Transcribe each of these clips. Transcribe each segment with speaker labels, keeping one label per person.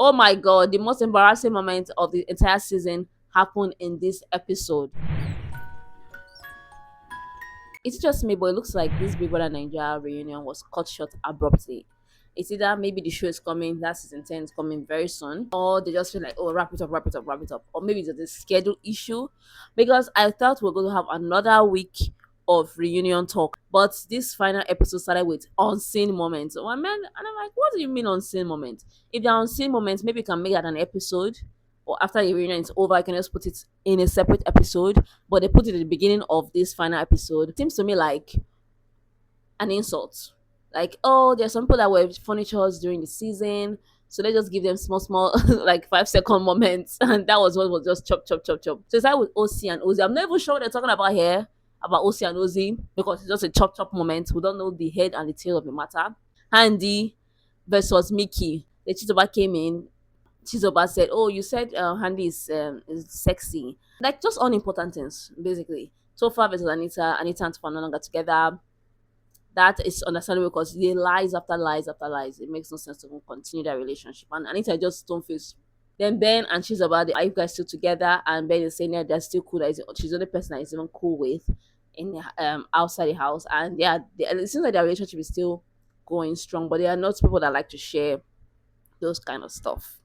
Speaker 1: Oh my god, the most embarrassing moment of the entire season happened in this episode. It's just me, but it looks like this Big Brother Naija reunion was cut short abruptly. It's either maybe the show is coming, that season 10 is coming very soon, or they just feel like, oh, wrap it up, wrap it up, wrap it up. Or maybe it's a schedule issue. Because I thought we are going to have another week of reunion talk. But this final episode started with unseen moments. Oh, man, and I'm like, what do you mean unseen moments? If they're unseen moments, maybe you can make that an episode. Or after the reunion is over, I can just put it in a separate episode, but they put it at the beginning of this final episode. It seems to me like an insult. Like, oh, there's some people that were furnitures during the season, so let's just give them small, small, like 5 second moments, and that was what was just chop, chop, chop, chop. So it's like with OC and Ozzy. I'm not even sure what they're talking about here about OC and Ozzy because it's just a chop, chop moment. We don't know the head and the tail of the matter. Handy versus Mickey. The Chitoba came in. Chizoba said, "Oh, you said Handy is sexy." Like just unimportant things, basically. Tofa versus Anita, Anita and Tofa no longer together. That is understandable because they lies after lies after lies. It makes no sense to even continue that relationship. And Anita just don't feel. Then Ben and Chizoba, are you guys still together? And Ben is saying that they're still cool. That she's the only person that is even cool with in outside the house. And yeah, it seems like their relationship is still going strong, but they are not people that like to share those kind of stuff.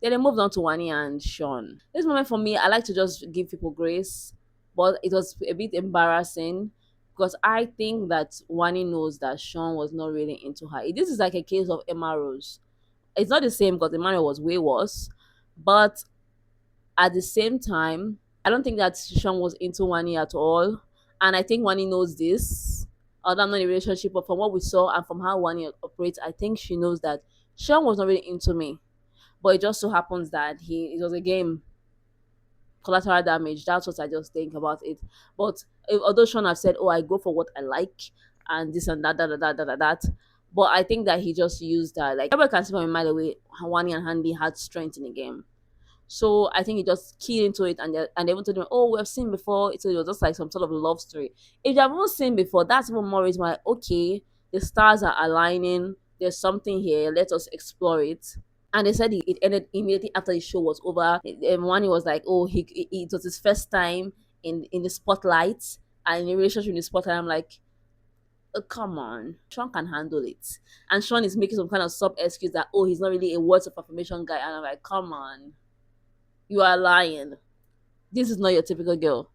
Speaker 1: Then they moved on to Wanni and Sean. This moment for me, I like to just give people grace, but it was a bit embarrassing because I think that Wanni knows that Sean was not really into her. This is like a case of Emma Rose. It's not the same because Emmanuel was way worse, but at the same time, I don't think that Sean was into Wanni at all. And I think Wanni knows this. Although I'm not in a relationship, but from what we saw and from how Wanni operates, I think she knows that Sean was not really into me. But it just so happens that it was a game, collateral damage. That's what I just think about it. But although Sean have said, "Oh, I go for what I like," and this and that, that, but I think that he just used that. Like everybody can see from my mind the way Hawani and Handy had strength in the game. So I think he just keyed into it, and they even told him, "Oh, we have seen before." So it was just like some sort of love story. If you haven't seen before, that's even more reason why. Okay, the stars are aligning. There's something here. Let us explore it. And they said it ended immediately after the show was over. One was like, oh, it was his first time in the spotlight and in a relationship in the spotlight. I'm like, oh, come on, Sean can handle it. And Sean is making some kind of sub excuse that, oh, he's not really a words of affirmation guy. And I'm like, come on, you are lying. This is not your typical girl.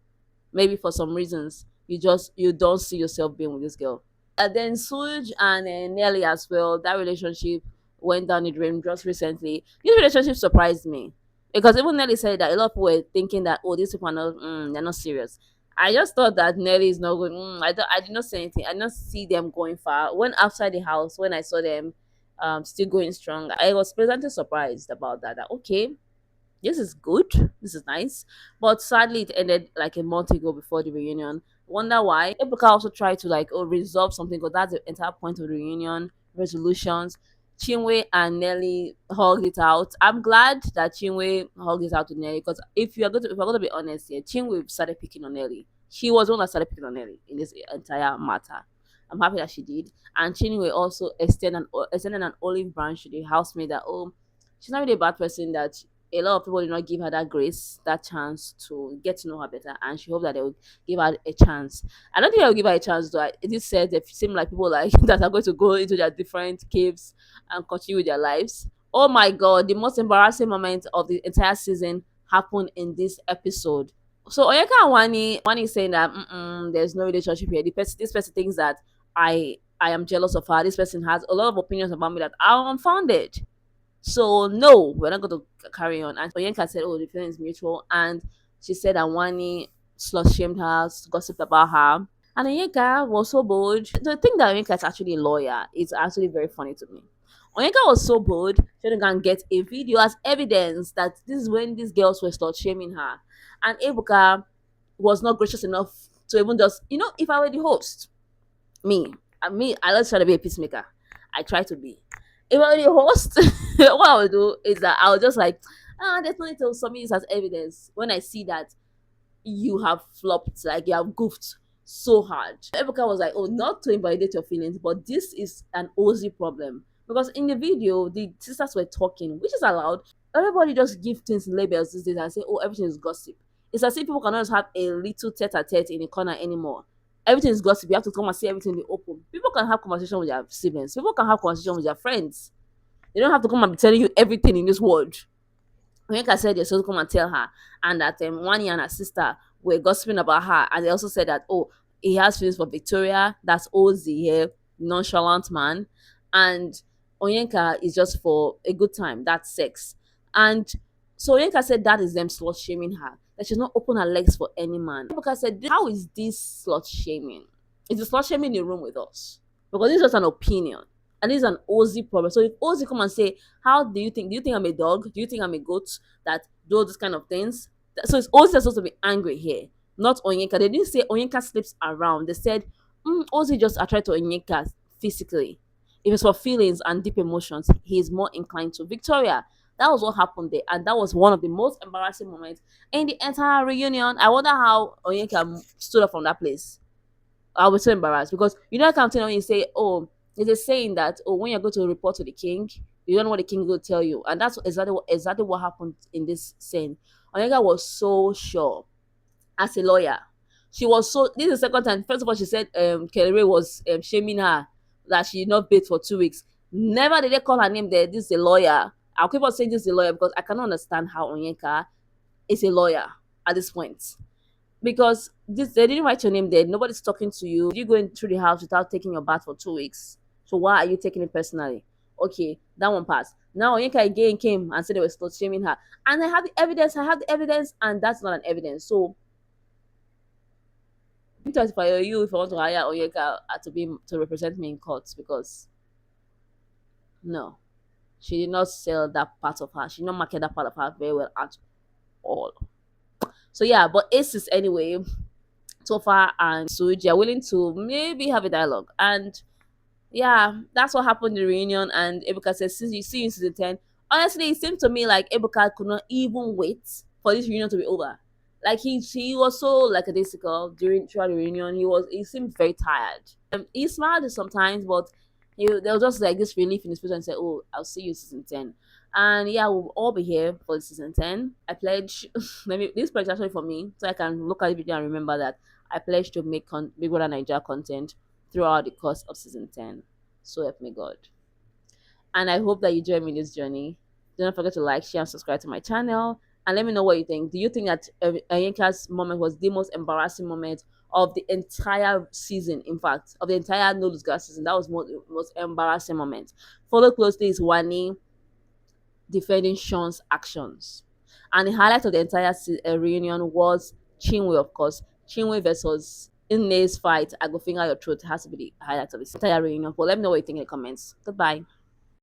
Speaker 1: Maybe for some reasons you don't see yourself being with this girl. And then Suj and Nelly as well, that relationship went down the drain just recently. This relationship surprised me because even Nelly said that a lot of people were thinking that, oh, these people are not, they're not serious. I just thought that Nelly is not going. I did not say anything. I did not see them going far. When outside the house, when I saw them still going strong, I was pleasantly surprised about that. That okay, this is good, this is nice. But sadly, it ended like a month ago before the reunion. Wonder why. Ebuka also tried to like resolve something because that's the entire point of the reunion resolutions. Chinwe and Nelly hugged it out. I'm glad that Chinwe hugged it out with Nelly because if we're going to be honest here, Chinwe started picking on Nelly. She was the one that started picking on Nelly in this entire matter. I'm happy that she did. And Chinwe also extended an olive branch to the housemaid that, oh, she's not really a bad person, that a lot of people did not give her that grace, that chance to get to know her better, and she hoped that they would give her a chance. I don't think I'll give her a chance though. It is said they seem like people like that are going to go into their different caves and continue with their lives. Oh my god, the most embarrassing moment of the entire season happened in this episode. So Onyeka and Wanni is saying that there's no relationship here. This person thinks that I am jealous of her. This person has a lot of opinions about me that are unfounded. So no, we're not going to carry on. And Oyenka said, "Oh, the feeling is mutual," and she said that Wani slut shamed her, gossiped about her. And Oyenka was so bold. The thing that Oyenka is actually a lawyer is actually very funny to me. Onyeka was so bold, she didn't go and get a video as evidence that this is when these girls were slut shaming her. And Ebuka was not gracious enough to even just, if I were the host, I let's try to be a peacemaker. I try to be. If I were the host, what I would do is that I would just like, there's no need to submit this as evidence when I see that you have flopped, like you have goofed so hard. Ebuka was like, oh, not to invalidate your feelings, but this is an Ozzy problem. Because in the video, the sisters were talking, which is allowed. Everybody just give things labels these days and say, oh, everything is gossip. It's as if people cannot just have a little tete-a-tete in the corner anymore. Everything is gossip. You have to come and see everything in the open. People can have conversation with their siblings. People can have conversation with their friends. They don't have to come and be telling you everything in this world. Onyeka said you're supposed to come and tell her, and that Wanni and her sister were gossiping about her, and they also said that, oh, he has feelings for Victoria, that's Ozzy here, nonchalant man, and Onyeka is just for a good time, that's sex. And so Onyeka said that is them slut shaming her, that she's not open her legs for any man. Because said, how is this slut shaming? Is the slut shaming in the room with us? Because this is just an opinion. And this is an Ozzy problem. So if Ozzy come and say, how do you think? Do you think I'm a dog? Do you think I'm a goat that do all these kind of things? So it's Ozzy that's supposed to be angry here, not Onyeka. They didn't say Onyeka sleeps around. They said Ozzy just attracted to Onyeka physically. If it's for feelings and deep emotions, he is more inclined to Victoria. That was what happened there, and that was one of the most embarrassing moments in the entire reunion. I wonder how Onyeka stood up from that place. I was so embarrassed because you know I can't tell when you say, oh, there's a saying that, oh, when you're going to report to the king, you don't know what the king will tell you. And that's exactly what happened in this scene. Onyeka was so sure as a lawyer. She was so this is the second time. First of all, she said Kelly was shaming her that she did not bathe for 2 weeks. Never did they call her name there. This is a lawyer. I'll keep on saying this is a lawyer because I cannot understand how Onyeka is a lawyer at this point because this they didn't write your name there. Nobody's talking to you. You going through the house without taking your bath for 2 weeks. So why are you taking it personally? Okay, that one passed. Now Onyeka again came and said they were still shaming her, and I have the evidence. I have the evidence, and that's not an evidence. So, if I were you, if I want to hire Onyeka to represent me in court, because no, she did not sell that part of her. She did not market that part of her very well at all. So yeah, but Aces anyway, Tofa and Suji are willing to maybe have a dialogue. And yeah, that's what happened in the reunion. And Ebuka says, since you see you in season 10, honestly, it seemed to me like Ebuka could not even wait for this reunion to be over. Like he was so like a daisical throughout the reunion. He seemed very tired. He smiled sometimes, but there was just like this relief in his face and said, oh, I'll see you season 10. And yeah, we'll all be here for season 10. I pledge maybe this pledge actually for me, so I can look at the video and remember that I pledge to make Big Brother Naija content throughout the course of season 10. So help me God. And I hope that you join me in this journey. Do not forget to like, share, and subscribe to my channel. And let me know what you think. Do you think that Onyeka's moment was the most embarrassing moment of the entire season? In fact, of the entire No Lose Gas season, that was the most embarrassing moment. Follow closely is Wanni defending Sean's actions. And the highlight of the entire reunion was Chinwe, of course. Chinwe versus Inne's fight. I go finger your throat. It has to be the highlight of the entire reunion. But let me know what you think in the comments. Goodbye.